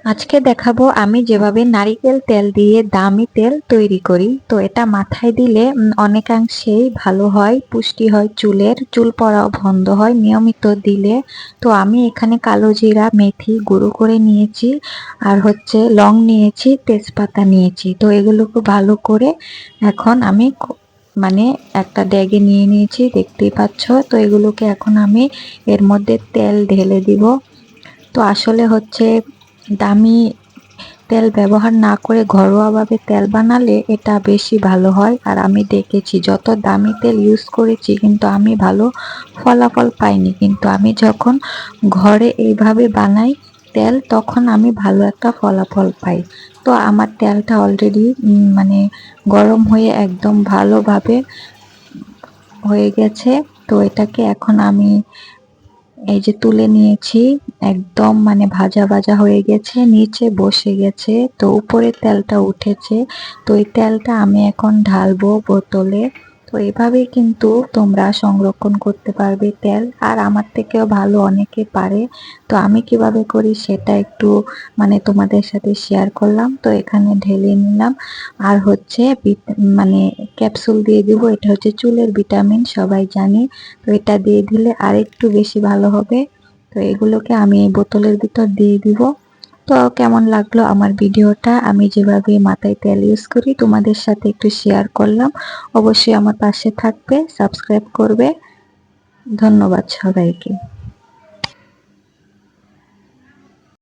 আজকে দেখাবো আমি যেভাবে নারিকেল তেল দিয়ে দামি তেল তৈরি করি। তো এটা মাথায় দিলে অনেকাংশেই ভালো হয়, পুষ্টি হয়, চুল পড়াও বন্ধ হয় নিয়মিত দিলে। তো আমি এখানে কালো জিরা মেথি গুঁড়ো করে নিয়েছি, আর হচ্ছে লং নিয়েছি, তেজপাতা নিয়েছি। তো এগুলোকে ভালো করে এখন আমি মানে একটা ড্যাগে নিয়ে নিয়েছি, দেখতেই পাচ্ছ। তো এগুলোকে এখন আমি এর মধ্যে তেল ঢেলে দিব। তো আসলে হচ্ছে দামি তেল ব্যবহার না করে ঘরোয়াভাবে তেল বানালে এটা বেশি ভালো হয়। আর আমি দেখেছি যত দামি তেল ইউজ করেছি কিন্তু আমি ভালো ফলাফল পাইনি, কিন্তু আমি যখন ঘরে এইভাবে বানাই তেল, তখন আমি ভালো একটা ফলাফল পাই। তো আমার তেলটা অলরেডি মানে গরম হয়ে একদম ভালোভাবে হয়ে গেছে। তো এটাকে এখন আমি এই যে তুলে নিয়েছি, একদম মানে ভাজা ভাজা হয়ে গেছে, নিচে বসে গেছে, তো উপরে তেলটা উঠেছে। তো এই তেলটা আমি এখন ঢালবো বোতলে। তো এভাবেই কিন্তু তোমরা সংরক্ষণ করতে পারবে তেল, আর আমার থেকেও ভালো অনেকে পারে। তো আমি কিভাবে করি সেটা একটু মানে তোমাদের সাথে শেয়ার করলাম। তো এখানে ঢেলে নিলাম, আর হচ্ছে মানে ক্যাপসুল দিয়ে দিব, এটা হচ্ছে চুলের ভিটামিন, সবাই জানি। তো এটা দিয়ে দিলে আর একটু বেশি ভালো হবে। তো এগুলোকে আমি এই বোতলের ভিতর দিয়ে দিব। তো কেমন লাগলো আমার ভিডিওটা, আমি যেভাবে মাথায় তেল ইউজ করি তোমাদের সাথে একটু শেয়ার করলাম। অবশ্যই আমার পাশে থাকবে, সাবস্ক্রাইব করবে। ধন্যবাদ সবাইকে।